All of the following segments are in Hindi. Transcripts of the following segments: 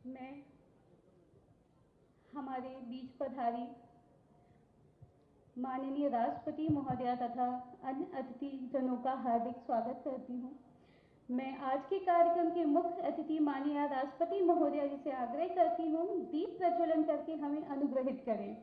मैं हमारे बीच पधारी माननीय राष्ट्रपति महोदया तथा अन्य अतिथि जनों का हार्दिक स्वागत करती हूँ। मैं आज के कार्यक्रम के मुख्य अतिथि माननीय राष्ट्रपति महोदया जी से आग्रह करती हूँ, दीप प्रज्वलन करके हमें अनुग्रहित करें।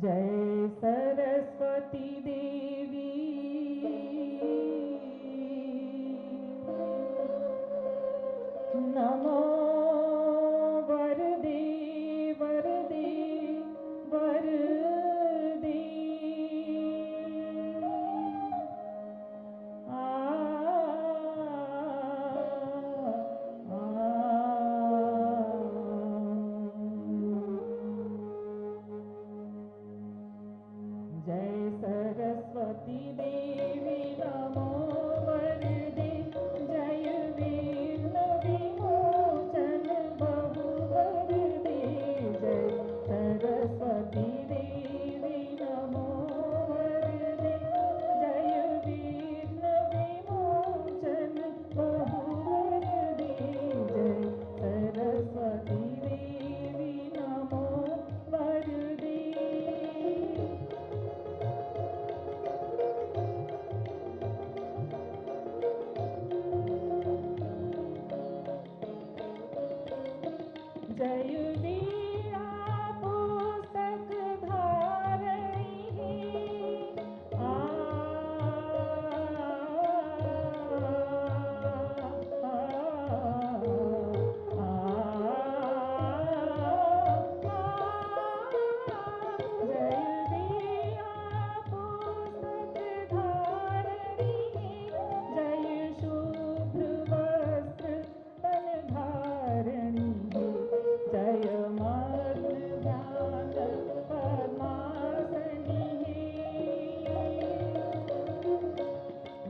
जय सरस्वती देवी नमो वरदे वरदे वरदे जय सरस्वती देवी नमो वरदे जय वीर विमोचन बहु वरदे जय सरस्वती देवी नमो वरदे जय वीर विमोचन बहु वरदे जय सरस्वती देवी नमो वरदे जय वीरा पुस्तक धारणी आ जय वीरा पुस्तक धारणी जय शुभ्र वस्त्र तन धारणी जय मग्न ध्यान पद्मासनी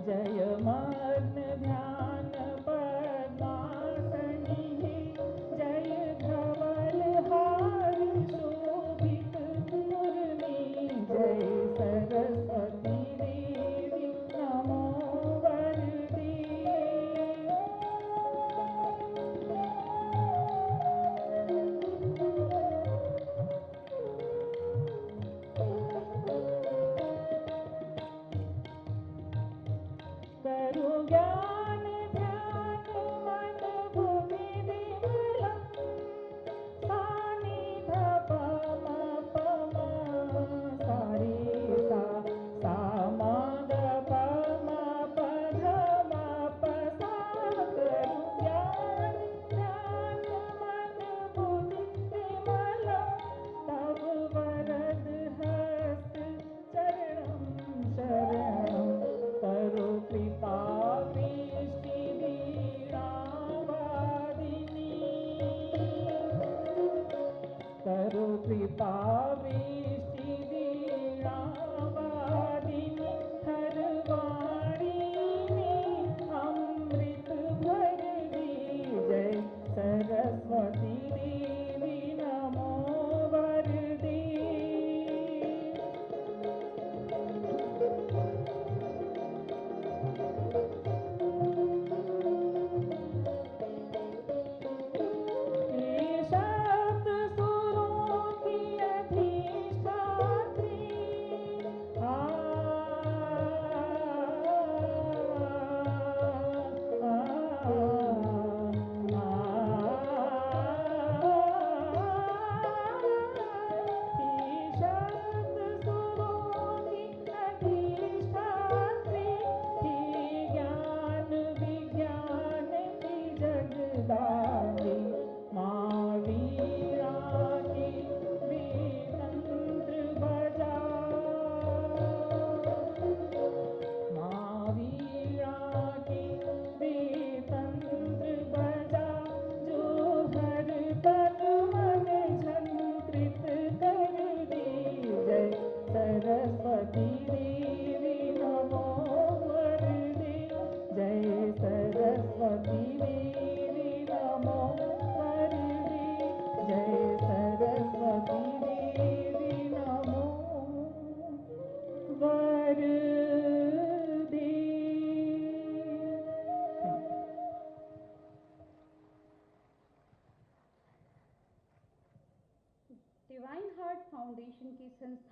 जय मग्न ध्यान पद्मासनी जय धवल हार शोभित मुरली जय सरस्वती देवी नमो वरदे करो ज्ञान ध्यान मन बुद्धि विमलम् सानि ध प म प म सा रे सा म ग प म प ध म प सा करो ज्ञान ध्यान मन बुद्धि विमलम् तव वरद हस्त चरणं शरणं करो कृपा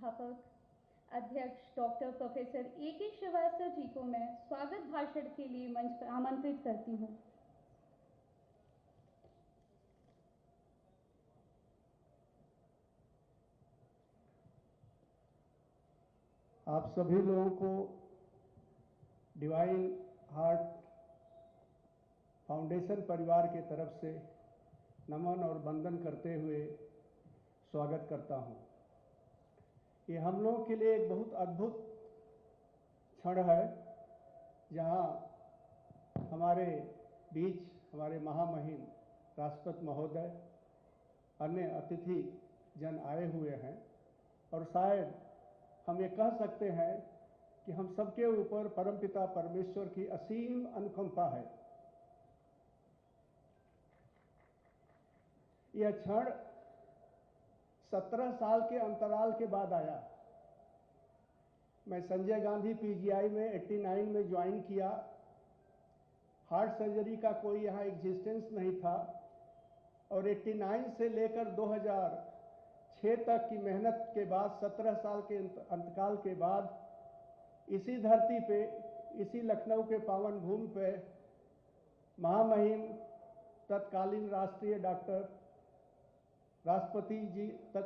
संस्थापक अध्यक्ष doctor professor A.K. Srivastava ji को मैं स्वागत भाषण के लिए मंच पर आमंत्रित करती हूँ। आप सभी लोगों को डिवाइन हार्ट फाउंडेशन परिवार की तरफ से नमन और वंदन करते हुए स्वागत करता हूं। ये हम लोगों के लिए एक बहुत अद्भुत क्षण है, जहां हमारे बीच हमारे महामहिम राष्ट्रपति महोदय, अन्य अतिथि जन आए हुए हैं और शायद हम ये कह सकते हैं कि हम सबके ऊपर परमपिता परमेश्वर की असीम अनुकंपा है। यह क्षण 17 साल के अंतराल के बाद आया। मैं संजय गांधी पीजीआई में 89 में ज्वाइन किया। हार्ट सर्जरी का कोई यहाँ एग्जिस्टेंस नहीं था और 89 से लेकर 2006 तक की मेहनत के बाद 17 साल के अंतकाल के बाद इसी धरती पे, इसी लखनऊ के पावन भूमि पे महामहिम तत्कालीन राष्ट्रीय राष्ट्रपति जी तक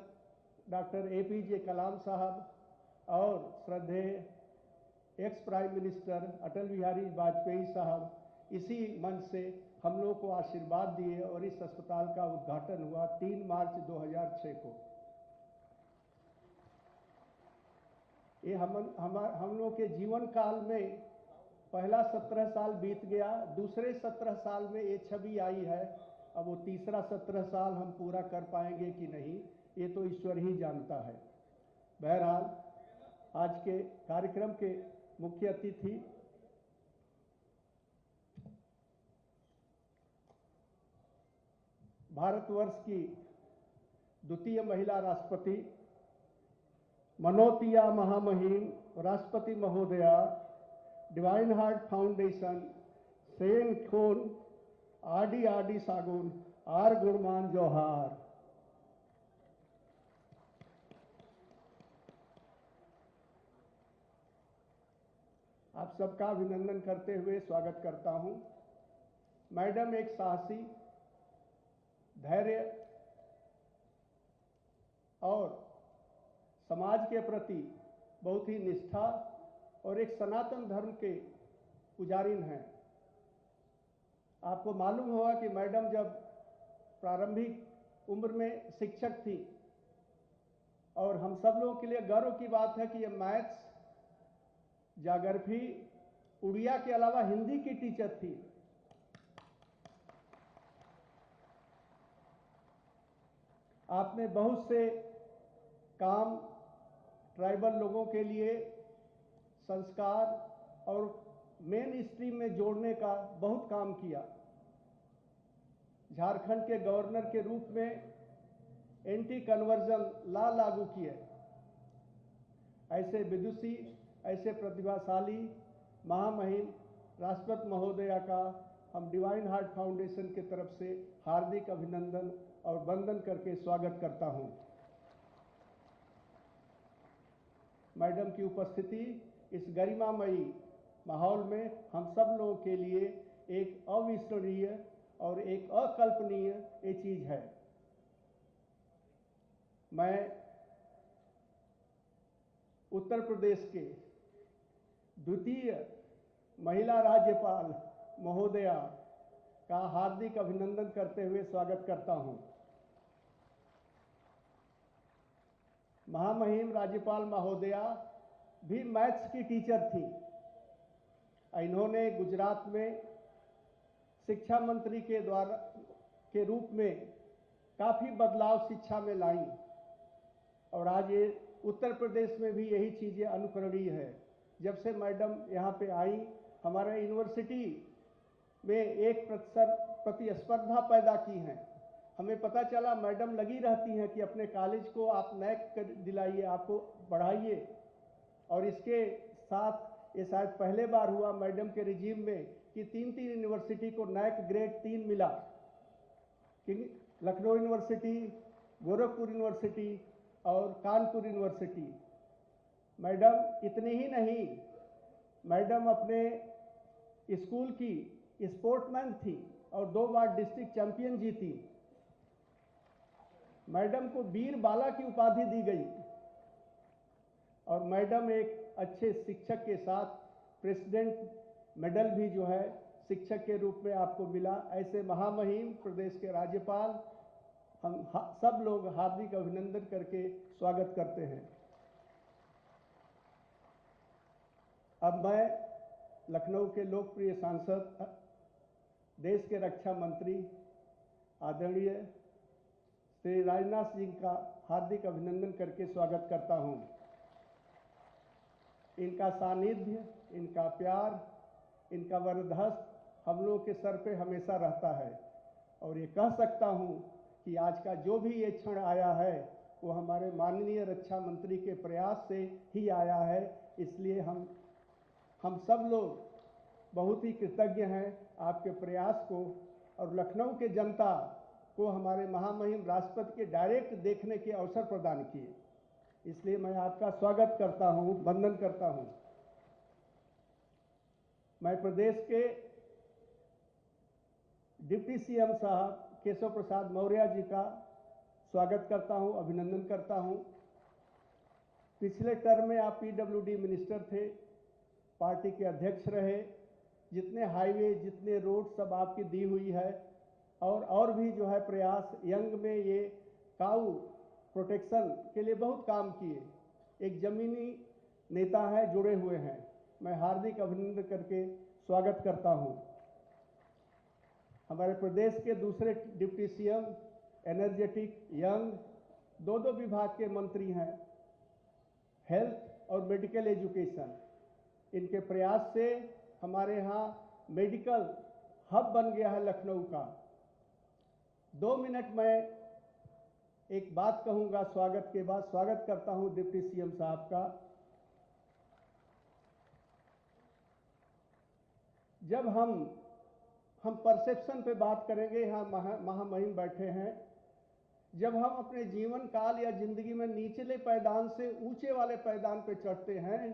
डॉक्टर APJ कलाम साहब और श्रद्धेय ex prime minister Atal Bihari Vajpayee साहब इसी मंच से हम लोग को आशीर्वाद दिए और इस अस्पताल का उद्घाटन हुआ 3 मार्च 2006 को। ये हम लोग के जीवन काल में पहला 17 साल बीत गया, दूसरे 17 साल में ये छवि आई है। अब वो तीसरा 17 साल हम पूरा कर पाएंगे कि नहीं, ये तो ईश्वर ही जानता है। बहरहाल आज के कार्यक्रम के मुख्य अतिथि भारतवर्ष की द्वितीय महिला राष्ट्रपति, मनोतिया महामहिम राष्ट्रपति महोदया, डिवाइन हार्ट फाउंडेशन, सेन खोन आरडी सागुन, आर गुणमान जौहार। आप सबका अभिनंदन करते हुए स्वागत करता हूं। मैडम एक साहसी, धैर्य और समाज के प्रति बहुत ही निष्ठा और एक सनातन धर्म के पुजारिन हैं। आपको मालूम होगा कि मैडम जब प्रारंभिक उम्र में शिक्षक थी और हम सब लोगों के लिए गर्व की बात है कि ये मैथ्स, ज्योग्राफी, उड़िया के अलावा हिंदी की टीचर थी। आपने बहुत से काम ट्राइबल लोगों के लिए संस्कार और मेन स्ट्रीम में जोड़ने का बहुत काम किया। झारखंड के गवर्नर के रूप में एंटी कन्वर्जन लॉ लागू किए। ऐसे विदुषी, ऐसे प्रतिभाशाली महामहिम राष्ट्रपति महोदया का हम डिवाइन हार्ट फाउंडेशन की तरफ से हार्दिक अभिनंदन और वंदन करके स्वागत करता हूं। मैडम की उपस्थिति इस गरिमामयी माहौल में हम सब लोगों के लिए एक अविस्मरणीय और एक अकल्पनीय ये चीज है। मैं उत्तर प्रदेश के द्वितीय महिला राज्यपाल महोदया का हार्दिक अभिनंदन करते हुए स्वागत करता हूं। महामहिम राज्यपाल महोदया भी मैथ्स की टीचर थी। इन्होंने गुजरात में शिक्षा मंत्री के रूप में काफ़ी बदलाव शिक्षा में लाई और आज ये उत्तर प्रदेश में भी यही चीज़ें अनुकरणीय है। जब से मैडम यहाँ पे आई, हमारे यूनिवर्सिटी में एक प्रतिस्पर्धा पैदा की है। हमें पता चला मैडम लगी रहती हैं कि अपने कॉलेज को आप नैक दिलाइए, आपको बढ़ाइए। और इसके साथ ये शायद पहले बार हुआ मैडम के रिजीम में कि 3 यूनिवर्सिटी को नैक ग्रेड 3 मिला। लखनऊ यूनिवर्सिटी, गोरखपुर यूनिवर्सिटी और कानपुर यूनिवर्सिटी। मैडम इतनी ही नहीं, मैडम अपने स्कूल की स्पोर्टमैन थी और 2 बार डिस्ट्रिक्ट चैंपियन जीती। मैडम को वीर बाला की उपाधि दी गई और मैडम एक अच्छे शिक्षक के साथ प्रेसिडेंट मेडल भी जो है शिक्षक के रूप में आपको मिला। ऐसे महामहिम प्रदेश के राज्यपाल हम सब लोग हार्दिक अभिनंदन करके स्वागत करते हैं। अब मैं लखनऊ के लोकप्रिय सांसद, देश के रक्षा मंत्री आदरणीय श्री राजनाथ सिंह का हार्दिक अभिनंदन करके स्वागत करता हूं। इनका सानिध्य, इनका प्यार, इनका वरदहस्त हम लोगों के सर पे हमेशा रहता है और ये कह सकता हूं कि आज का जो भी ये क्षण आया है वो हमारे माननीय रक्षा मंत्री के प्रयास से ही आया है। इसलिए हम सब लोग बहुत ही कृतज्ञ हैं आपके प्रयास को और लखनऊ के जनता को हमारे महामहिम राष्ट्रपति के डायरेक्ट देखने के अवसर प्रदान किए। इसलिए मैं आपका स्वागत करता हूं, वंदन करता हूं। मैं प्रदेश के डिप्टी सीएम साहब केशव प्रसाद मौर्य जी का स्वागत करता हूं, अभिनंदन करता हूं। पिछले टर्म में आप पीडब्ल्यूडी मिनिस्टर थे, पार्टी के अध्यक्ष रहे। जितने हाईवे, जितने रोड सब आपकी दी हुई है और भी जो है प्रयास, यंग में ये काऊ प्रोटेक्शन के लिए बहुत काम किए। एक जमीनी नेता है, जुड़े हुए हैं। मैं हार्दिक अभिनंदन करके स्वागत करता हूं। हमारे प्रदेश के दूसरे डिप्टी सीएम एनर्जेटिक, यंग, दो विभाग के मंत्री हैं, हेल्थ और मेडिकल एजुकेशन। इनके प्रयास से हमारे यहाँ मेडिकल हब बन गया है लखनऊ का। 2 मिनट में एक बात कहूंगा स्वागत के बाद। स्वागत करता हूं डिप्टी सीएम साहब का। जब हम परसेप्शन पे बात करेंगे, यहाँ महामहिम बैठे हैं। जब हम अपने जीवन काल या जिंदगी में निचले पैदान से ऊंचे वाले पैदान पे चढ़ते हैं,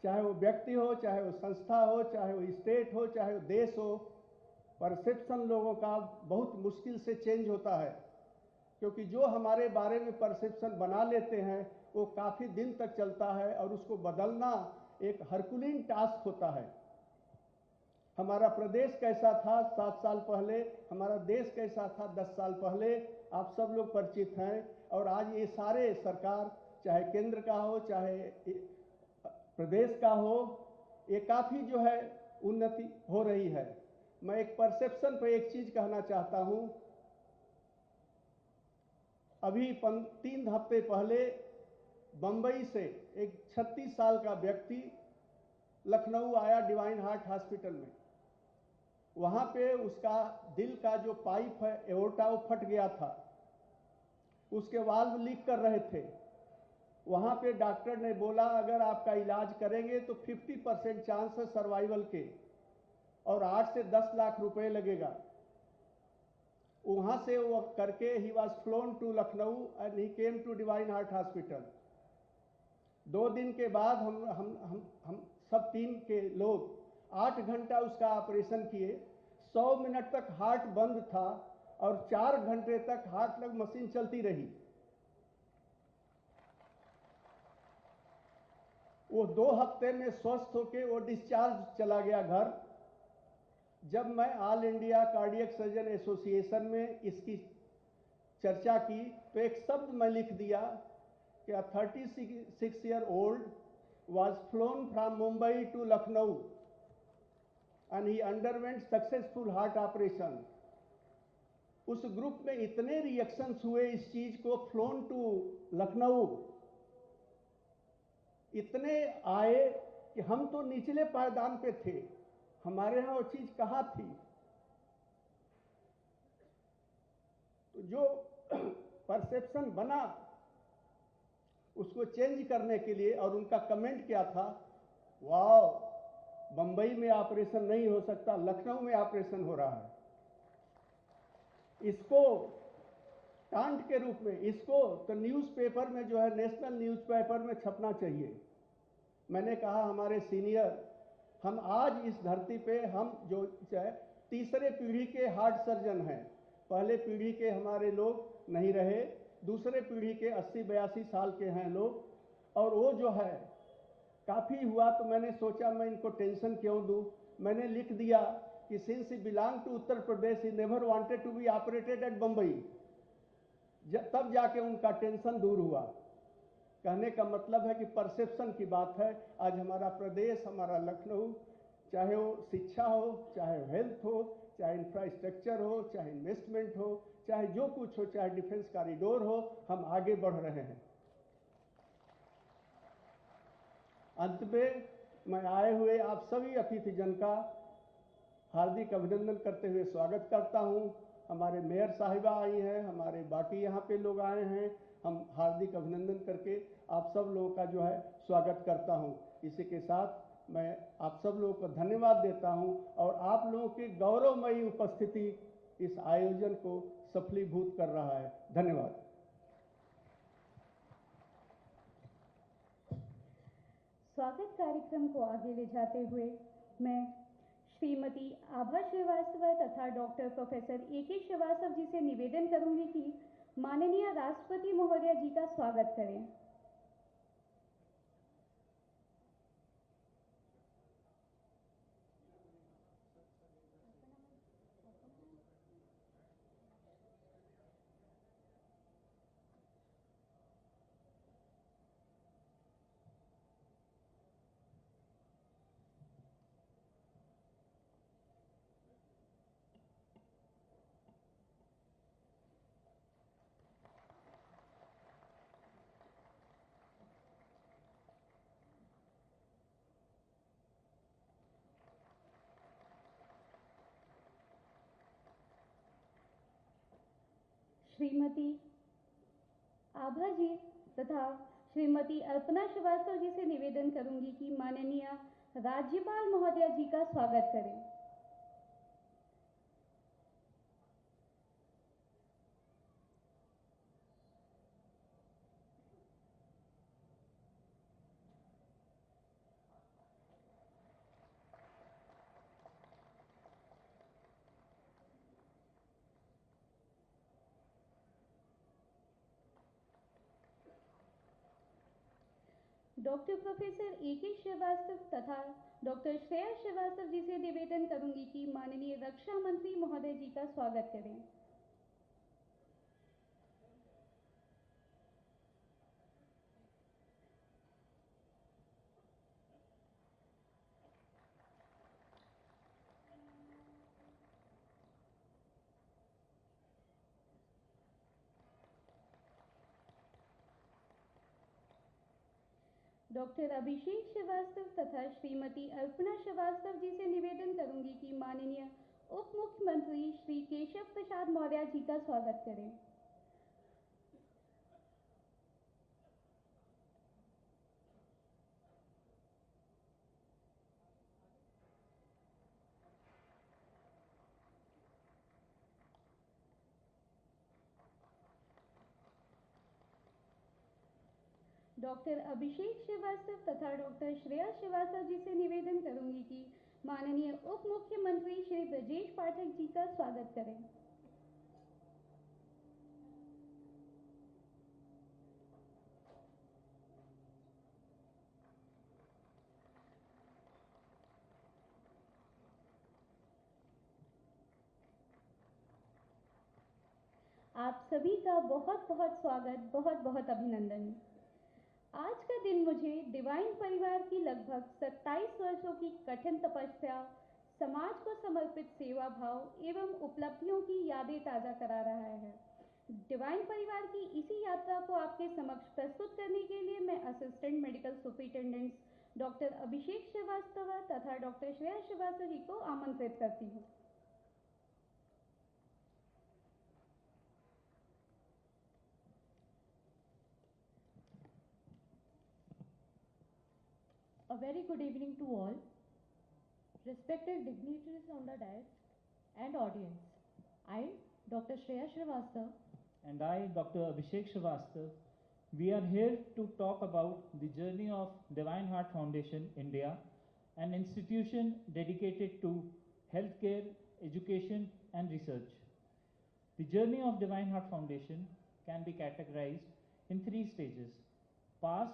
चाहे वो व्यक्ति हो, चाहे वो संस्था हो, चाहे वो स्टेट हो, चाहे वो देश हो, परसेप्शन लोगों का बहुत मुश्किल से चेंज होता है। क्योंकि जो हमारे बारे में परसेप्शन बना लेते हैं वो काफ़ी दिन तक चलता है और उसको बदलना एक हरकुलीन टास्क होता है। हमारा प्रदेश कैसा था 7 साल पहले, हमारा देश कैसा था 10 साल पहले, आप सब लोग परिचित हैं। और आज ये सारे सरकार, चाहे केंद्र का हो, चाहे प्रदेश का हो, ये काफ़ी जो है उन्नति हो रही है। मैं एक परसेप्शन पे एक चीज़ कहना चाहता हूँ। अभी 3 हफ्ते पहले बम्बई से एक 36 साल का व्यक्ति लखनऊ आया डिवाइन हार्ट हॉस्पिटल में। वहाँ पे उसका दिल का जो पाइप है, एओर्टा, वो फट गया था। उसके वाल्व लीक कर रहे थे। वहाँ पे डॉक्टर ने बोला अगर आपका इलाज करेंगे तो 50% चांस है सर्वाइवल के और 8 से 10 लाख रुपए लगेगा। वहाँ से वो करके he was flown to Lucknow and he came to Divine Heart hospital. 2 दिन के बाद हम सब टीम के लोग 8 घंटा उसका ऑपरेशन किए। 100 मिनट तक हार्ट बंद था और 4 घंटे तक हार्ट लग मशीन चलती रही। वो 2 हफ्ते में स्वस्थ होके वो डिस्चार्ज चला गया घर। जब मैं all India cardiac surgeon association में इसकी चर्चा की तो एक शब्द मैं लिख दिया कि 36 year old was flown from Mumbai to Lucknow and he underwent successful heart operation. उस ग्रुप में इतने रिएक्शंस हुए इस चीज को, फ्लोन टू लखनऊ, इतने आए कि हम तो निचले पायदान पे थे, हमारे यहाँ वो चीज कहाँ थी। तो जो परसेप्शन बना उसको चेंज करने के लिए, और उनका कमेंट क्या था, वाओ, बंबई में ऑपरेशन नहीं हो सकता, लखनऊ में ऑपरेशन हो रहा है। इसको कांड के रूप में इसको तो न्यूज़पेपर में जो है नेशनल न्यूज़पेपर में छपना चाहिए। मैंने कहा हमारे सीनियर, हम आज इस धरती पे हम जो तीसरे पीढ़ी के हार्ट सर्जन हैं। पहले पीढ़ी के हमारे लोग नहीं रहे, दूसरे पीढ़ी के 80-82 साल के हैं लोग, और वो जो है काफ़ी हुआ तो मैंने सोचा मैं इनको टेंशन क्यों दूं। मैंने लिख दिया कि since he belong to Uttar Pradesh he never wanted to be operated at Bombay. तब जाके उनका टेंशन दूर हुआ। कहने का मतलब है कि परसेप्शन की बात है। आज हमारा प्रदेश, हमारा लखनऊ, चाहे वो शिक्षा हो, चाहे हेल्थ हो, चाहे इंफ्रास्ट्रक्चर हो, चाहे इन्वेस्टमेंट हो, चाहे जो कुछ हो, चाहे डिफेंस कॉरिडोर हो, हम आगे बढ़ रहे हैं। अंत में मैं आए हुए आप सभी अतिथिजन का हार्दिक अभिनंदन करते हुए स्वागत करता हूं। हमारे मेयर साहिबा आई हैं, हमारे बाकी यहाँ पे लोग आए हैं। हम हार्दिक अभिनंदन करके आप सब लोगों का जो है स्वागत करता हूं। इसी के साथ मैं आप सब लोगों को धन्यवाद देता हूं और आप लोगों की गौरवमयी उपस्थिति इस आयोजन को सफलीभूत कर रहा है। धन्यवाद। स्वागत कार्यक्रम को आगे ले जाते हुए मैं श्रीमती आभा श्रीवास्तव तथा doctor professor A K. Srivastava ji से निवेदन करूंगी कि माननीय राष्ट्रपति महोदय जी का स्वागत करें। श्रीमती आभा जी तथा श्रीमती अल्पना श्रीवास्तव जी से निवेदन करूंगी कि माननीय राज्यपाल महोदया जी का स्वागत करें। Doctor professor A K. श्रीवास्तव तथा डॉक्टर श्रेया श्रीवास्तव जी से निवेदन करूंगी कि माननीय रक्षा मंत्री महोदय जी का स्वागत करें। डॉक्टर अभिषेक श्रीवास्तव तथा श्रीमती अल्पना श्रीवास्तव जी से निवेदन करूंगी कि माननीय उप मुख्यमंत्री श्री केशव प्रसाद मौर्य जी का स्वागत करें। डॉक्टर अभिषेक श्रीवास्तव तथा डॉक्टर श्रेया श्रीवास्तव जी से निवेदन करूंगी कि माननीय उप मुख्यमंत्री श्री ब्रजेश पाठक जी का स्वागत करें। आप सभी का बहुत बहुत स्वागत, बहुत बहुत अभिनंदन। आज का दिन मुझे डिवाइन परिवार की लगभग 27 वर्षों की कठिन तपस्या, समाज को समर्पित सेवा भाव एवं उपलब्धियों की यादें ताज़ा करा रहा है। डिवाइन परिवार की इसी यात्रा को आपके समक्ष प्रस्तुत करने के लिए मैं असिस्टेंट मेडिकल सुपरिटेंडेंट डॉक्टर अभिषेक श्रीवास्तव तथा डॉक्टर श्रेया श्रीवास्तव जी को आमंत्रित करती हूँ। A very good evening to all, respected dignitaries on the dais and audience. I, Dr. Shreya Shrivastava, and I, Dr. Abhishek Shrivastava, we are here to talk about the journey of Divine Heart Foundation India, an institution dedicated to healthcare, education, and research. The journey of Divine Heart Foundation can be categorized in three stages: past,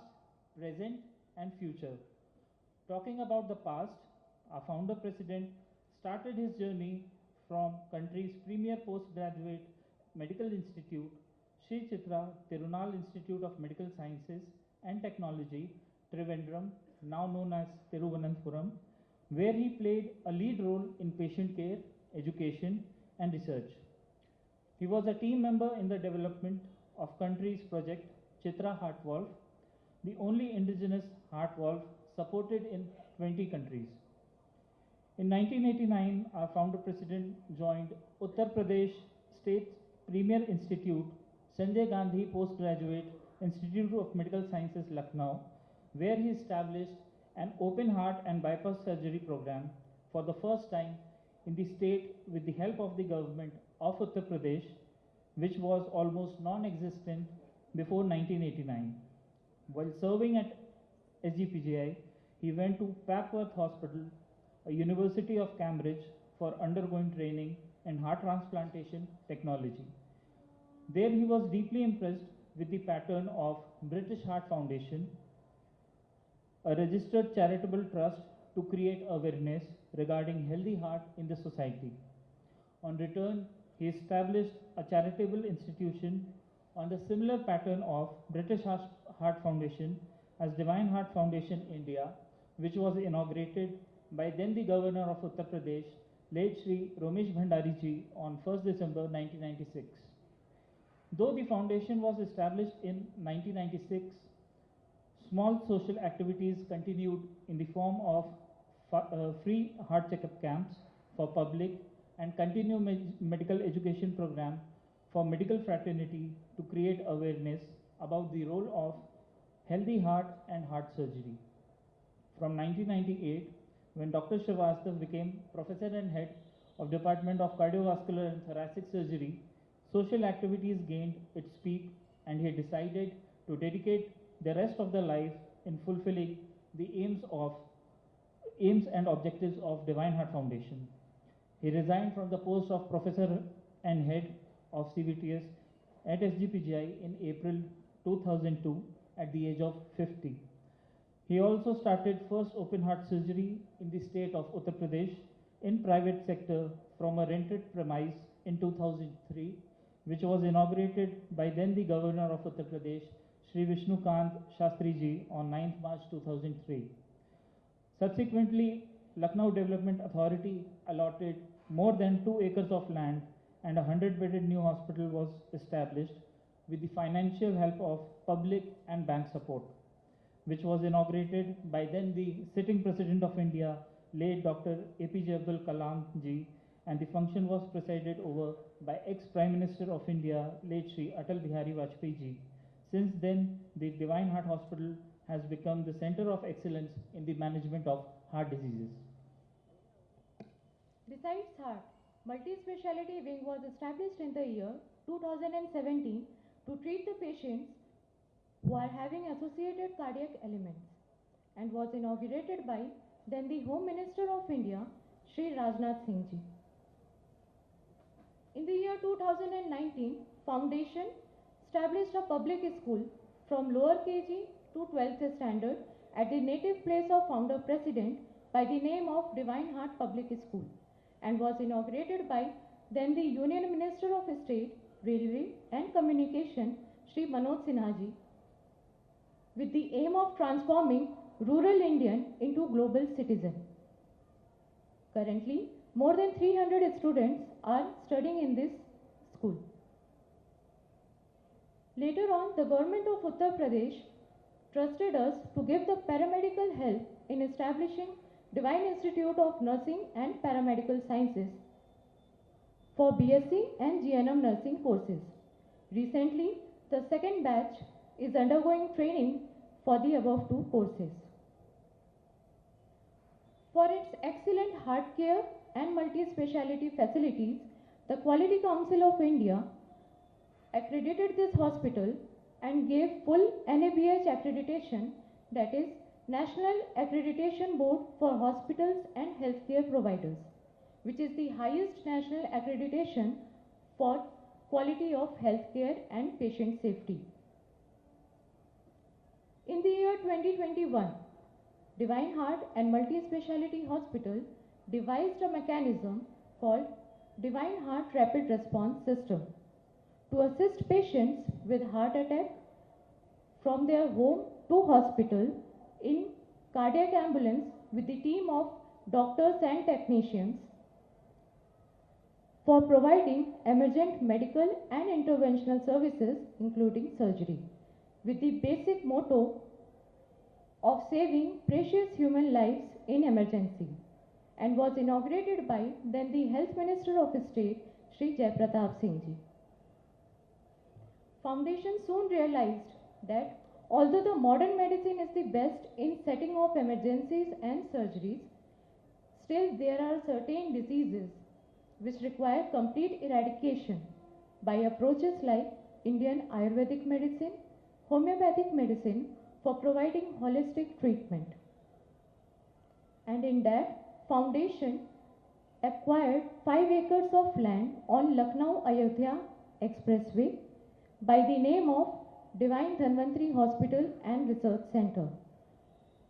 present, and future. Talking about the past, our founder president started his journey from country's premier postgraduate medical institute, Sri Chitra Tirunal Institute of Medical Sciences and Technology, Trivandrum, now known as Thiruvananthapuram, where he played a lead role in patient care, education, and research. He was a team member in the development of country's project Chitra Heart Valve, the only indigenous heart valve supported in 20 countries. In 1989, our founder president joined Uttar Pradesh State's premier institute, Sanjay Gandhi Postgraduate Institute of Medical Sciences, Lucknow, where he established an open heart and bypass surgery program for the first time in the state with the help of the government of Uttar Pradesh, which was almost non-existent before 1989. While serving at SGPGI, he went to Papworth Hospital, a University of Cambridge, for undergoing training in heart transplantation technology. There he was deeply impressed with the pattern of British Heart Foundation, a registered charitable trust to create awareness regarding healthy heart in the society. On return, he established a charitable institution on the similar pattern of British Heart Foundation as Divine Heart Foundation India, which was inaugurated by then the Governor of Uttar Pradesh, late Shri Ramesh Bhandari ji, on 1st December 1996. Though the foundation was established in 1996, small social activities continued in the form of free heart checkup camps for public and continued medical education program for medical fraternity to create awareness about the role of healthy heart and heart surgery. From 1998, when Dr. Shrivastava became professor and head of Department of Cardiovascular and Thoracic Surgery, social activities gained its peak, and he decided to dedicate the rest of the life in fulfilling the aims and objectives of Divine Heart Foundation. He resigned from the post of professor and head of CVTS at SGPGI in April 2002 at the age of 50. He also started first open heart surgery in the state of Uttar Pradesh in private sector from a rented premise in 2003, which was inaugurated by then the Governor of Uttar Pradesh, Shri Vishnukant Shastri ji, on 9th March 2003. Subsequently, Lucknow Development Authority allotted more than 2 acres of land and a 100-bedded new hospital was established with the financial help of public and bank support, which was inaugurated by then the sitting President of India, late Dr. APJ Abdul Kalam ji, and the function was presided over by ex-Prime Minister of India, late Shri Atal Bihari Vajpayee ji. Since then, the Divine Heart Hospital has become the center of excellence in the management of heart diseases. Besides heart, multi-speciality wing was established in the year 2017 to treat the patients who are having associated cardiac elements, and was inaugurated by then the Home Minister of India, Shri Rajnath Singh ji. In the year 2019, Foundation established a public school from lower KG to 12th standard at the native place of founder president by the name of Divine Heart Public School, and was inaugurated by then the Union Minister of State, Railway and Communication, Shri Manoj Sinha ji, with the aim of transforming rural Indian into global citizen. Currently, more than 300 students are studying in this school. Later on, the government of Uttar Pradesh trusted us to give the paramedical help in establishing Divine Institute of Nursing and Paramedical Sciences for BSc and GNM nursing courses. Recently, the second batch is undergoing training for the above two courses. For its excellent heart care and multi-speciality facilities, the Quality Council of India accredited this hospital and gave full NABH accreditation, that is National Accreditation Board for Hospitals and Healthcare Providers, which is the highest national accreditation for quality of healthcare and patient safety. In the year 2021, Divine Heart and Multi-Speciality Hospital devised a mechanism called Divine Heart Rapid Response System to assist patients with heart attack from their home to hospital in cardiac ambulance with the team of doctors and technicians for providing emergent medical and interventional services including surgery, with the basic motto of saving precious human lives in emergency, and was inaugurated by then the Health Minister of State Shri Jai Pratap Singh Ji. Foundation soon realized that although the modern medicine is the best in setting off emergencies and surgeries, still there are certain diseases which require complete eradication by approaches like Indian Ayurvedic medicine, homeopathic medicine for providing holistic treatment. And in that, Foundation acquired 5 acres of land on Lucknow Ayodhya Expressway by the name of Divine Dhanvantri Hospital and Research Center,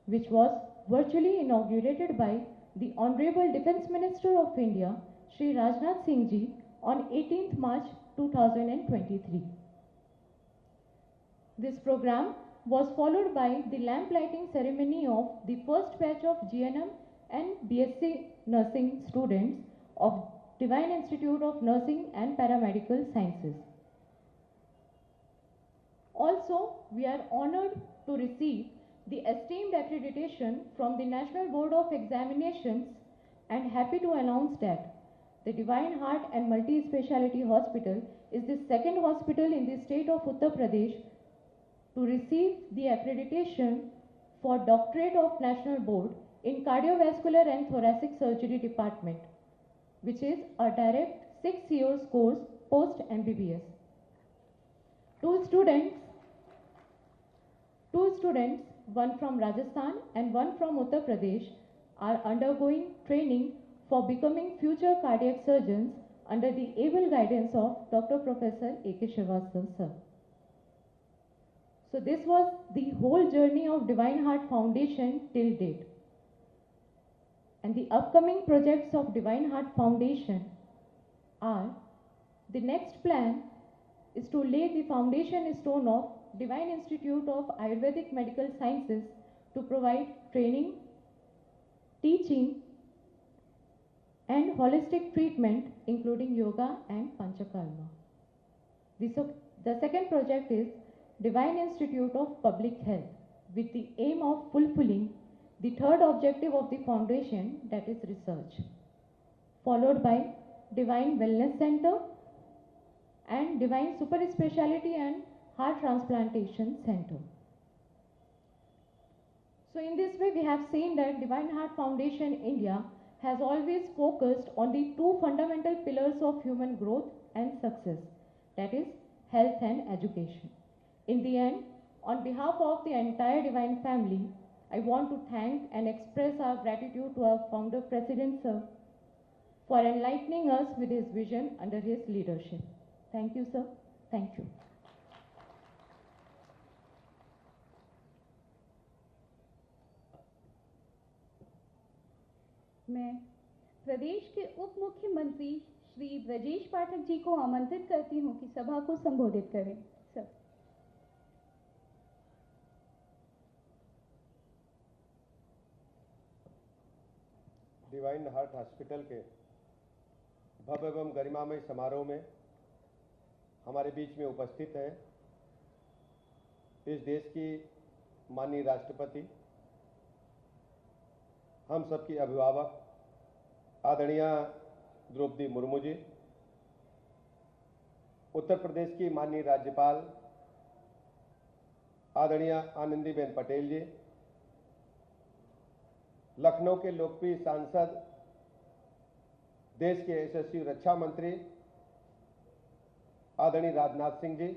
which was virtually inaugurated by the Honorable Defence Minister of India, Shri Rajnath Singh Ji, on 18th March 2023. This program was followed by the lamp lighting ceremony of the first batch of GNM and BSc Nursing students of Divine Institute of Nursing and Paramedical Sciences. Also, we are honored to receive the esteemed accreditation from the National Board of Examinations and happy to announce that the Divine Heart and Multi-Speciality Hospital is the second hospital in the state of Uttar Pradesh to receive the accreditation for Doctorate of National Board in Cardiovascular and Thoracic Surgery Department, which is a direct 6 years course post MBBS. Two students, one from Rajasthan and one from Uttar Pradesh, are undergoing training for becoming future cardiac surgeons under the able guidance of Dr. Professor A.K. Srivastava sir. So this was the whole journey of Divine Heart Foundation till date. And the upcoming projects of Divine Heart Foundation are, the next plan is to lay the foundation stone of Divine Institute of Ayurvedic Medical Sciences to provide training, teaching and holistic treatment including yoga and panchakarma. The second project is Divine Institute of Public Health with the aim of fulfilling the third objective of the foundation, that is research, followed by Divine Wellness Center and Divine Super Speciality and Heart Transplantation Center. So in this way we have seen that Divine Heart Foundation India has always focused on the two fundamental pillars of human growth and success, that is health and education. In the end, on behalf of the entire Divine family, I want to thank and express our gratitude to our founder President Sir for enlightening us with his vision under his leadership. Thank you, sir. Thank you. मैं प्रदेश के उप मुख्यमंत्री श्री ब्रजेश पाठक जी को आमंत्रित करती हूं कि सभा को संबोधित करें। सर। डिवाइन हार्ट हॉस्पिटल के भव्य एवं गरिमामय समारोह में हमारे बीच में उपस्थित हैं इस देश की माननीय राष्ट्रपति, हम सबकी अभिभावक आदरणीय द्रौपदी मुर्मू जी, उत्तर प्रदेश की माननीय राज्यपाल आदरणीय आनंदीबेन पटेल जी, लखनऊ के लोकप्रिय सांसद, देश के यशस्वी रक्षा मंत्री आदरणीय राजनाथ सिंह जी,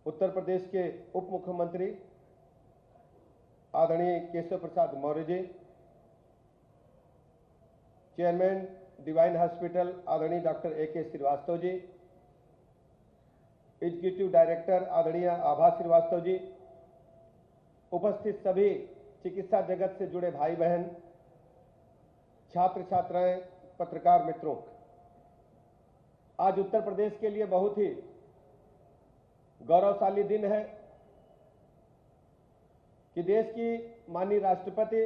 उत्तर प्रदेश के उप मुख्यमंत्री आदरणीय Keshav Prasad Maurya ji, chairman divine hospital आदरणीय doctor A.K. Srivastava ji, executive director आदरणीय आभा श्रीवास्तव जी, उपस्थित सभी चिकित्सा जगत से जुड़े भाई बहन, छात्र छात्राएं, पत्रकार मित्रों, आज उत्तर प्रदेश के लिए बहुत ही गौरवशाली दिन है कि देश की माननीय राष्ट्रपति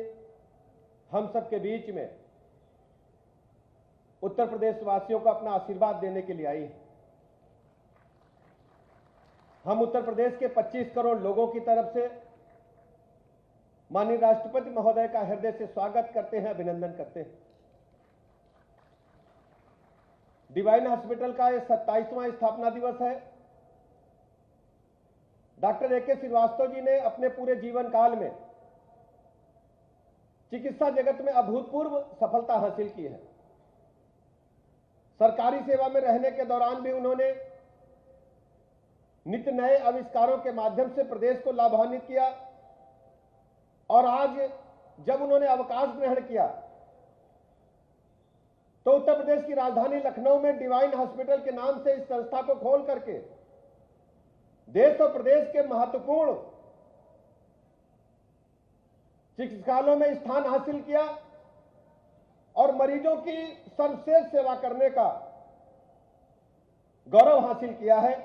हम सबके बीच में उत्तर प्रदेश वासियों को अपना आशीर्वाद देने के लिए आई है। हम उत्तर प्रदेश के 25 करोड़ लोगों की तरफ से माननीय राष्ट्रपति महोदय का हृदय से स्वागत करते हैं, अभिनंदन करते हैं। डिवाइन हॉस्पिटल का यह 27वां स्थापना दिवस है। Doctor A.K. श्रीवास्तव जी ने अपने पूरे जीवन काल में चिकित्सा जगत में अभूतपूर्व सफलता हासिल की है। सरकारी सेवा में रहने के दौरान भी उन्होंने नित्य नए आविष्कारों के माध्यम से प्रदेश को लाभान्वित किया और आज जब उन्होंने अवकाश ग्रहण किया तो उत्तर प्रदेश की राजधानी लखनऊ में डिवाइन हॉस्पिटल के नाम से इस संस्था को खोल करके देश और प्रदेश के महत्वपूर्ण चिकित्सालयों में स्थान हासिल किया और मरीजों की सर्वश्रेष्ठ सेवा करने का गौरव हासिल किया है।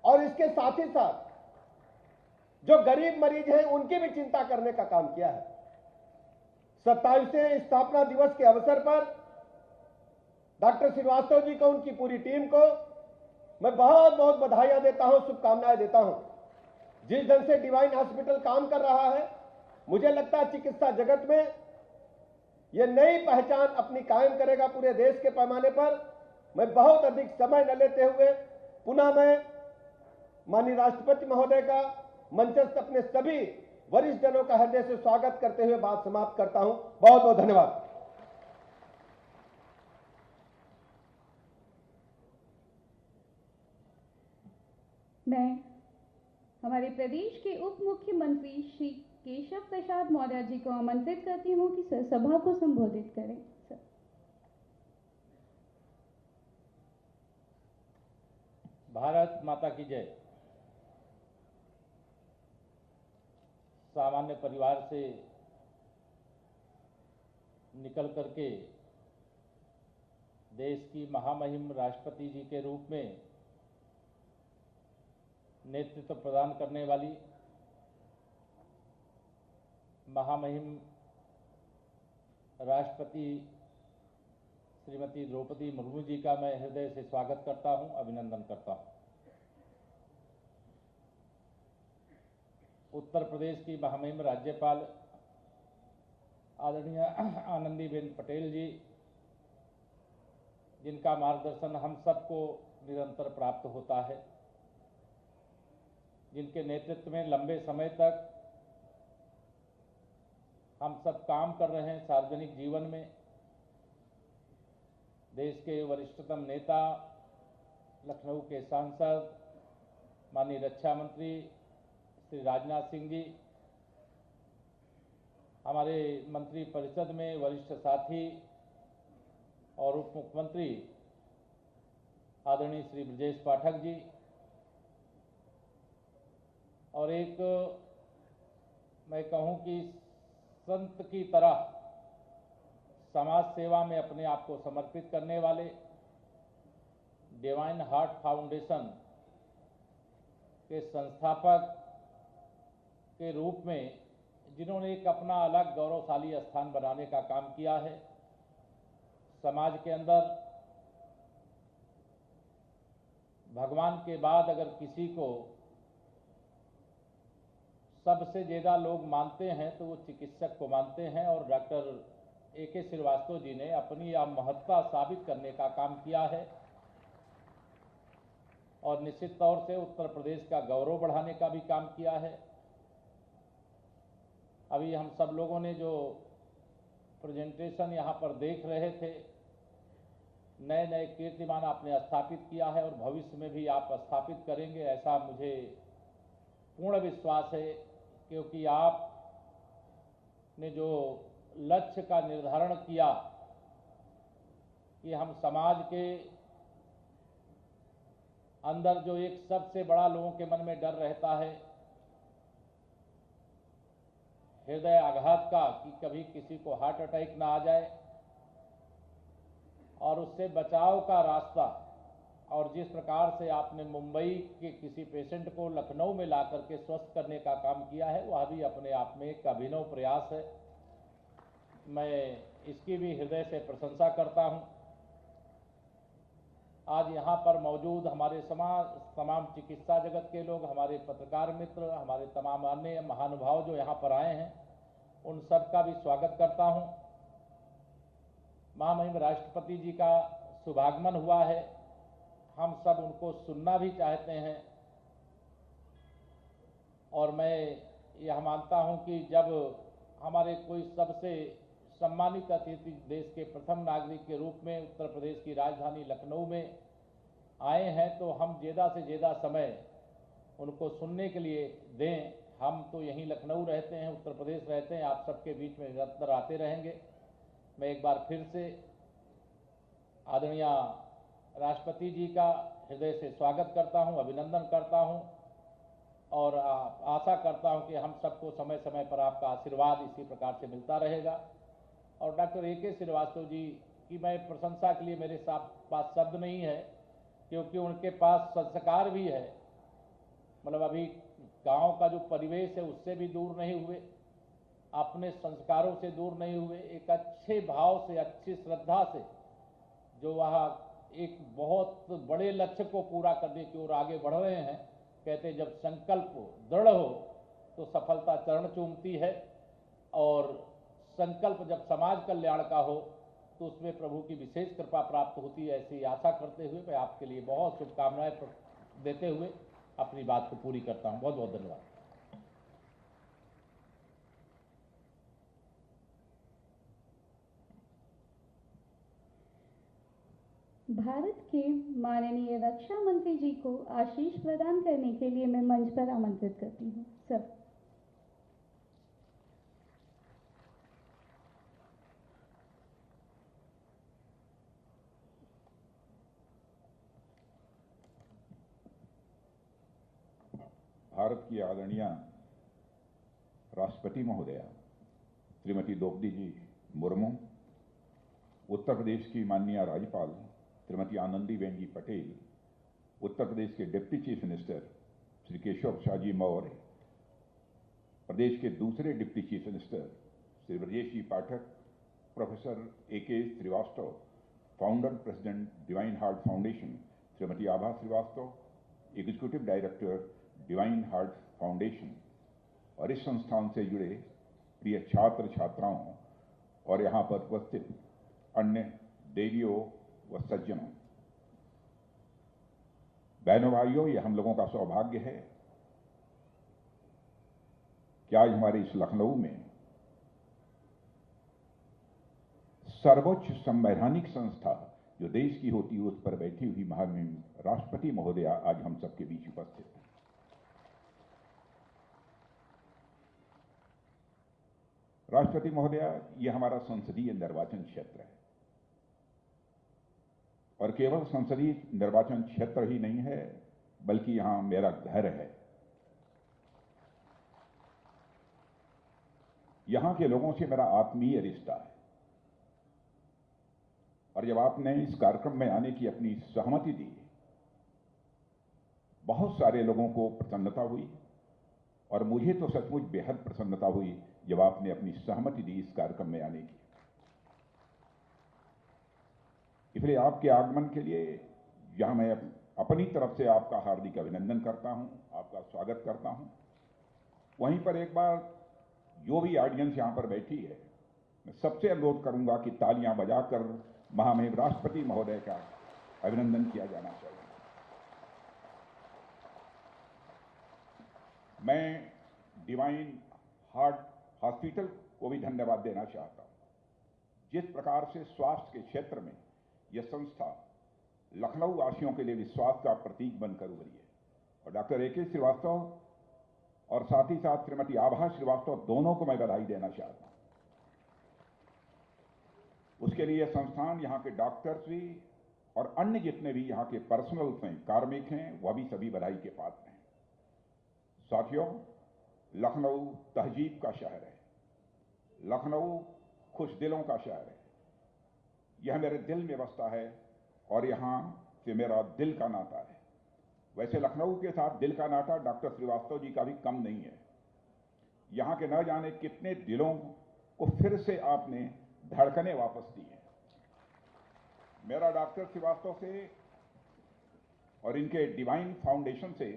और इसके साथ ही साथ जो गरीब मरीज हैं उनकी भी चिंता करने का काम किया है। 27वें स्थापना दिवस के अवसर पर डॉक्टर श्रीवास्तव जी को, उनकी पूरी टीम को मैं बहुत बहुत बधाइयां देता हूं, शुभकामनाएं देता हूं। जिस ढंग से डिवाइन हॉस्पिटल काम कर रहा है, मुझे लगता है चिकित्सा जगत में यह नई पहचान अपनी कायम करेगा पूरे देश के पैमाने पर। मैं बहुत अधिक समय न लेते हुए पुनः मैं माननीय राष्ट्रपति महोदय का मंचस्थ अपने सभी वरिष्ठ जनों का हृदय से स्वागत करते हुए बात समाप्त करता हूं। बहुत बहुत धन्यवाद। मैं हमारे प्रदेश के उप मुख्यमंत्री श्री केशव प्रसाद मौर्य जी को आमंत्रित करती हूं कि सभा को संबोधित करें। सर। भारत माता की जय। सामान्य परिवार से निकल करके देश की महामहिम राष्ट्रपति जी के रूप में नेतृत्व प्रदान करने वाली महामहिम राष्ट्रपति श्रीमती द्रौपदी मुर्मू जी का मैं हृदय से स्वागत करता हूं, अभिनंदन करता हूं। उत्तर प्रदेश की महामहिम राज्यपाल आदरणीय आनंदीबेन पटेल जी, जिनका मार्गदर्शन हम सबको निरंतर प्राप्त होता है, जिनके नेतृत्व में लंबे समय तक हम सब काम कर रहे हैं सार्वजनिक जीवन में। देश के वरिष्ठतम नेता, लखनऊ के सांसद, माननीय रक्षा मंत्री श्री राजनाथ सिंह जी, हमारे मंत्री परिषद में वरिष्ठ साथी और उप मुख्यमंत्री आदरणीय श्री ब्रजेश पाठक जी, और एक मैं कहूं कि संत की तरह समाज सेवा में अपने आप को समर्पित करने वाले डिवाइन हार्ट फाउंडेशन के संस्थापक के रूप में जिन्होंने एक अपना अलग गौरवशाली स्थान बनाने का काम किया है। समाज के अंदर भगवान के बाद अगर किसी को सबसे ज़्यादा लोग मानते हैं तो वो चिकित्सक को मानते हैं, और डॉक्टर A.K. श्रीवास्तव जी ने अपनी यह महत्ता साबित करने का काम किया है और निश्चित तौर से उत्तर प्रदेश का गौरव बढ़ाने का भी काम किया है। अभी हम सब लोगों ने जो प्रेजेंटेशन यहाँ पर देख रहे थे, नए नए कीर्तिमान आपने स्थापित किया है और भविष्य में भी आप स्थापित करेंगे, ऐसा मुझे पूर्ण विश्वास है। क्योंकि आपने जो लक्ष्य का निर्धारण किया कि हम समाज के अंदर जो एक सबसे बड़ा लोगों के मन में डर रहता है हृदय आघात का, कि कभी किसी को हार्ट अटैक ना आ जाए, और उससे बचाव का रास्ता, और जिस प्रकार से आपने मुंबई के किसी पेशेंट को लखनऊ में ला करके स्वस्थ करने का काम किया है, वह भी अपने आप में एक अभिनव प्रयास है। मैं इसकी भी हृदय से प्रशंसा करता हूं। आज यहाँ पर मौजूद हमारे तमाम चिकित्सा जगत के लोग, हमारे पत्रकार मित्र, हमारे तमाम अन्य महानुभाव जो यहाँ पर आए हैं, उन सब का भी स्वागत करता हूँ। महामहिम राष्ट्रपति जी का शुभागमन हुआ है, हम सब उनको सुनना भी चाहते हैं। और मैं यह मानता हूं कि जब हमारे कोई सबसे सम्मानित अतिथि देश के प्रथम नागरिक के रूप में उत्तर प्रदेश की राजधानी लखनऊ में आए हैं, तो हम ज़्यादा से ज़्यादा समय उनको सुनने के लिए दें। हम तो यहीं लखनऊ रहते हैं, उत्तर प्रदेश रहते हैं, आप सबके बीच में निरंतर आते रहेंगे। मैं एक बार फिर से आदरणीय राष्ट्रपति जी का हृदय से स्वागत करता हूं, अभिनंदन करता हूं, और आशा करता हूं कि हम सबको समय समय पर आपका आशीर्वाद इसी प्रकार से मिलता रहेगा। और डॉक्टर ए.के. श्रीवास्तव जी की मैं प्रशंसा के लिए मेरे पास शब्द नहीं है, क्योंकि उनके पास संस्कार भी है। मतलब अभी गांव का जो परिवेश है उससे भी दूर नहीं हुए, अपने संस्कारों से दूर नहीं हुए, एक अच्छे भाव से, अच्छी श्रद्धा से जो वह एक बहुत बड़े लक्ष्य को पूरा करने की ओर आगे बढ़ रहे हैं। कहते जब संकल्प दृढ़ हो तो सफलता चरण चूमती है, और संकल्प जब समाज कल्याण का हो तो उसमें प्रभु की विशेष कृपा प्राप्त होती है। ऐसी आशा करते हुए मैं आपके लिए बहुत शुभकामनाएं देते हुए अपनी बात को पूरी करता हूं। बहुत बहुत धन्यवाद। भारत के माननीय रक्षा मंत्री जी को आशीष प्रदान करने के लिए मैं मंच पर आमंत्रित करती हूँ। सर। भारत की आदरणीय राष्ट्रपति महोदया श्रीमती द्रौपदी जी मुर्मू, उत्तर प्रदेश की माननीय राज्यपाल श्रीमती आनंदीबेन जी पटेल, उत्तर प्रदेश के deputy chief minister Shri Keshav Prasad ji Maurya, प्रदेश के दूसरे deputy chief minister Shri Brajesh ji Pathak, professor A K. Srivastava, founder president Divine Heart Foundation Shrimati Abha Srivastava, executive director Divine Heart Foundation, और इस संस्थान से जुड़े प्रिय छात्र छात्राओं और यहाँ पर उपस्थित अन्य देवियों व सज्जनों, बहनों भाइयों, ये हम लोगों का सौभाग्य है कि आज हमारे इस लखनऊ में सर्वोच्च संवैधानिक संस्था जो देश की होती है उस पर बैठी हुई महामहिम राष्ट्रपति महोदया आज हम सबके बीच उपस्थित हैं। राष्ट्रपति महोदया, यह हमारा संसदीय निर्वाचन क्षेत्र है, और केवल संसदीय निर्वाचन क्षेत्र ही नहीं है बल्कि यहां मेरा घर है। यहां के लोगों से मेरा आत्मीय रिश्ता है, और जब आपने इस कार्यक्रम में आने की अपनी सहमति दी, बहुत सारे लोगों को प्रसन्नता हुई, और मुझे तो सचमुच बेहद प्रसन्नता हुई जब आपने अपनी सहमति दी इस कार्यक्रम में आने की। इसलिए आपके आगमन के लिए यहां मैं अपनी तरफ से आपका हार्दिक अभिनंदन करता हूं, आपका स्वागत करता हूं। वहीं पर एक बार जो भी ऑडियंस यहां पर बैठी है, मैं सबसे अनुरोध करूंगा कि तालियां बजाकर महामहिम राष्ट्रपति महोदय का अभिनंदन किया जाना चाहिए। मैं डिवाइन हार्ट हॉस्पिटल को भी धन्यवाद देना चाहता हूं। जिस प्रकार से स्वास्थ्य के क्षेत्र में यह संस्था लखनऊ वासियों के लिए विश्वास का प्रतीक बनकर उभरी है। और डॉक्टर ए.के. श्रीवास्तव और साथ ही साथ श्रीमती आभा श्रीवास्तव दोनों को मैं बधाई देना चाहता हूं। उसके लिए संस्थान यहाँ के डॉक्टर्स भी और अन्य जितने भी यहाँ के पर्सनल्स हैं, कार्मिक हैं, वह भी सभी बधाई के पात्र हैं। साथियों, लखनऊ तहजीब का शहर है, लखनऊ खुश दिलों का शहर है। यह मेरे दिल में बसता है और यहाँ से मेरा दिल का नाता है। वैसे लखनऊ के साथ दिल का नाता डॉक्टर श्रीवास्तव जी का भी कम नहीं है। यहाँ के न जाने कितने दिलों को फिर से आपने धड़कने वापस दी हैं। मेरा डॉक्टर श्रीवास्तव से और इनके डिवाइन फाउंडेशन से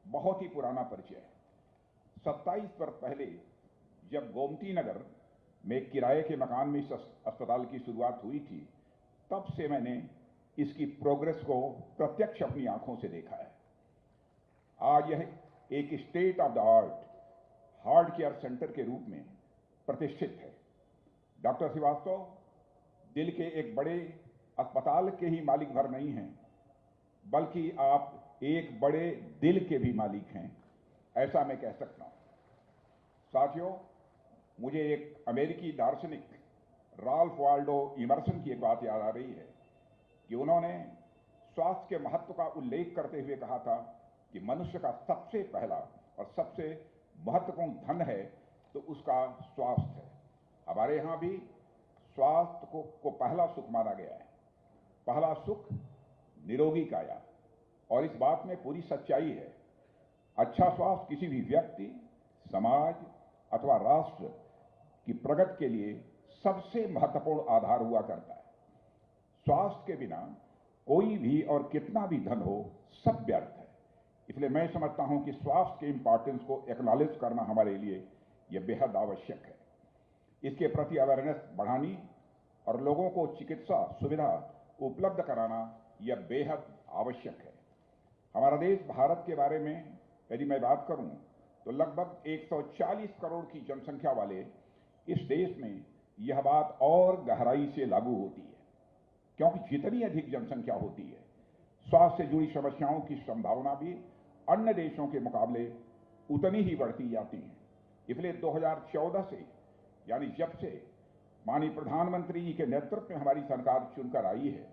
बहुत ही पुराना परिचय है। 27 वर्ष पहले जब गोमती नगर में किराए के मकान में इस अस्पताल की शुरुआत हुई थी, तब से मैंने इसकी प्रोग्रेस को प्रत्यक्ष अपनी आंखों से देखा है। आज यह एक state of the art heart care centre के रूप में प्रतिष्ठित है। डॉक्टर श्रीवास्तव दिल के एक बड़े अस्पताल के ही मालिक भर नहीं हैं, बल्कि आप एक बड़े दिल के भी मालिक हैं, ऐसा मैं कह सकता हूं। साथियों, मुझे एक अमेरिकी दार्शनिक राल्फ वाल्डो इमर्सन की एक बात याद आ रही है कि उन्होंने स्वास्थ्य के महत्व का उल्लेख करते हुए कहा था कि मनुष्य का सबसे पहला और सबसे महत्वपूर्ण धन है तो उसका स्वास्थ्य है। हमारे यहां भी स्वास्थ्य को पहला सुख माना गया है। पहला सुख निरोगी काया, और इस बात में पूरी सच्चाई है। अच्छा स्वास्थ्य किसी भी व्यक्ति, समाज अथवा राष्ट्र की प्रगति के लिए सबसे महत्वपूर्ण आधार हुआ करता है। स्वास्थ्य के बिना कोई भी और कितना भी धन हो, सब व्यर्थ है। इसलिए मैं समझता हूं कि स्वास्थ्य के इंपॉर्टेंस को एक्नॉलेज करना हमारे लिए यह बेहद आवश्यक है। इसके प्रति अवेयरनेस बढ़ानी और लोगों को चिकित्सा सुविधा उपलब्ध कराना यह बेहद आवश्यक है। हमारा देश भारत के बारे में यदि मैं बात करूं तो लगभग 140 करोड़ की जनसंख्या वाले इस देश में यह बात और गहराई से लागू होती है, क्योंकि जितनी अधिक जनसंख्या होती है, स्वास्थ्य से जुड़ी समस्याओं की संभावना भी अन्य देशों के मुकाबले उतनी ही बढ़ती जाती है। इसलिए 2014 से, यानी जब से माननीय प्रधानमंत्री जी के नेतृत्व में हमारी सरकार चुनकर आई है,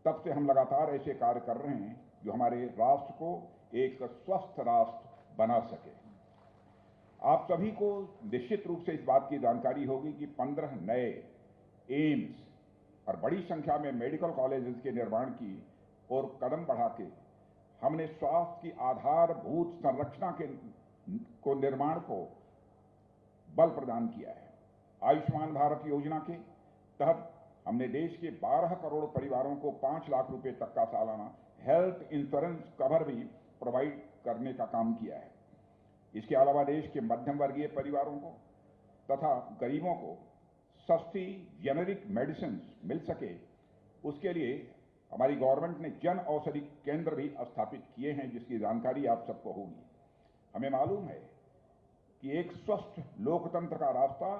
तब से हम लगातार ऐसे कार्य कर रहे हैं जो हमारे राष्ट्र को एक स्वस्थ राष्ट्र बना सके। आप सभी को निश्चित रूप से इस बात की जानकारी होगी कि 15 नए एम्स और बड़ी संख्या में मेडिकल कॉलेजेस के निर्माण की और कदम बढ़ा के हमने स्वास्थ्य की आधारभूत संरचना को निर्माण को बल प्रदान किया है। आयुष्मान भारत योजना के तहत हमने देश के 12 करोड़ परिवारों को 5 लाख रुपए तक का सालाना हेल्थ इंश्योरेंस कवर भी प्रोवाइड करने का काम किया है। इसके अलावा देश के मध्यम वर्गीय परिवारों को तथा गरीबों को सस्ती जेनेरिक मेडिसिन मिल सके, उसके लिए हमारी गवर्नमेंट ने जन औषधि केंद्र भी स्थापित किए हैं, जिसकी जानकारी आप सबको होगी। हमें मालूम है कि एक स्वस्थ लोकतंत्र का रास्ता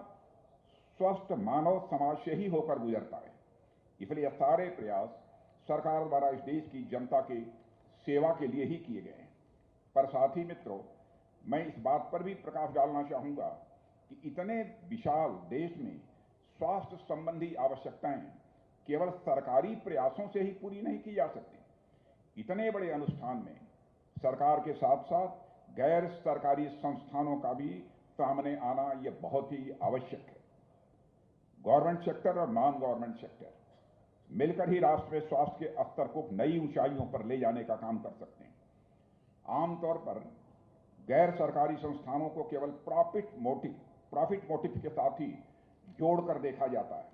स्वस्थ मानव समाज से ही होकर गुजरता है। इसलिए सारे प्रयास सरकार द्वारा इस देश की जनता के सेवा के लिए ही किए गए हैं। पर साथी मित्रों, मैं इस बात पर भी प्रकाश डालना चाहूंगा कि इतने विशाल देश में स्वास्थ्य संबंधी आवश्यकताएं केवल सरकारी प्रयासों से ही पूरी नहीं की जा सकती। इतने बड़े अनुष्ठान में सरकार के साथ साथ गैर सरकारी संस्थानों का भी सामने आना यह बहुत ही आवश्यक है। गवर्नमेंट सेक्टर और नॉन गवर्नमेंट सेक्टर मिलकर ही राष्ट्र में स्वास्थ्य के स्तर को नई ऊंचाइयों पर ले जाने का काम कर सकते हैं। आमतौर पर गैर सरकारी संस्थानों को केवल प्रॉफिट मोटिव के साथ ही जोड़कर देखा जाता है,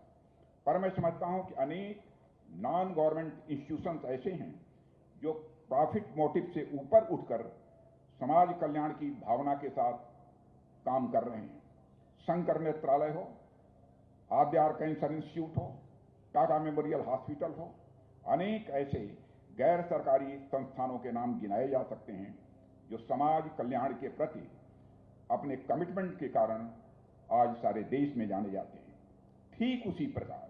पर मैं समझता हूं कि अनेक नॉन गवर्नमेंट इंस्टीट्यूशंस ऐसे हैं जो प्रॉफिट मोटिव से ऊपर उठकर समाज कल्याण की भावना के साथ काम कर रहे हैं। शंकर नेत्रालय हो, आद्यार कैंसर इंस्टीट्यूट हो, टाटा मेमोरियल हॉस्पिटल हो, अनेक ऐसे गैर सरकारी संस्थानों के नाम गिनाए जा सकते हैं जो समाज कल्याण के प्रति अपने कमिटमेंट के कारण आज सारे देश में जाने जाते हैं। ठीक उसी प्रकार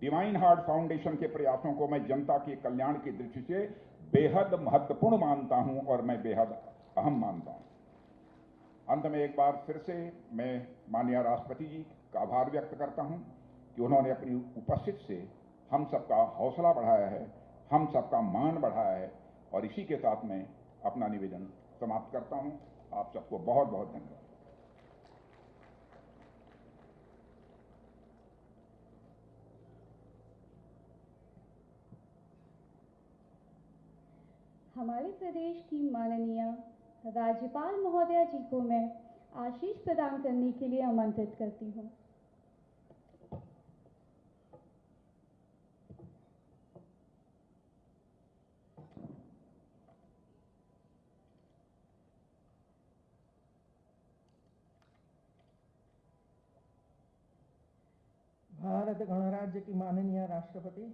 डिवाइन हार्ट फाउंडेशन के प्रयासों को मैं जनता के कल्याण की दृष्टि से बेहद महत्वपूर्ण मानता हूं और मैं बेहद अहम मानता हूं। अंत में एक बार फिर से मैं माननीय राष्ट्रपति जी का आभार व्यक्त करता हूं कि उन्होंने अपनी उपस्थिति से हम सबका हौसला बढ़ाया है, हम सबका मान बढ़ाया है, और इसी के साथ मैं अपना निवेदन समाप्त करता हूं। आप सबको बहुत बहुत धन्यवाद। हमारे प्रदेश की माननीय राज्यपाल महोदया जी को मैं आशीष प्रदान करने के लिए आमंत्रित करती हूँ। भारत गणराज्य की माननीय राष्ट्रपति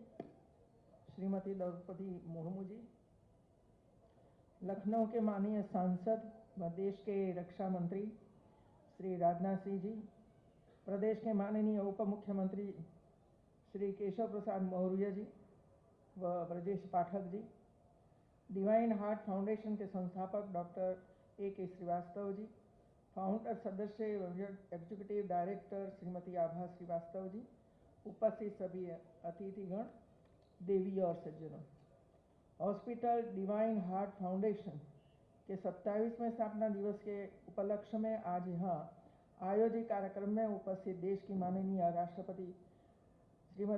श्रीमती द्रौपदी मुर्मू जी, लखनऊ के माननीय सांसद व देश के रक्षा मंत्री श्री राजनाथ सिंह जी, प्रदेश के माननीय उप मुख्यमंत्री श्री केशव प्रसाद मौर्य जी व Brajesh Pathak ji, divine Heart foundation के संस्थापक doctor A.K. Srivastava ji, founder सदस्य एग्जीक्यूटिव डायरेक्टर श्रीमती आभा श्रीवास्तव जी, उपस्थित सभी अतिथिगण, देवी और सज्जनों, हॉस्पिटल डिवाइन हार्ट फाउंडेशन के 27वें स्थापना दिवस के उपलक्ष्य में आज यहाँ आयोजित कार्यक्रम में उपस्थित देश की माननीय राष्ट्रपति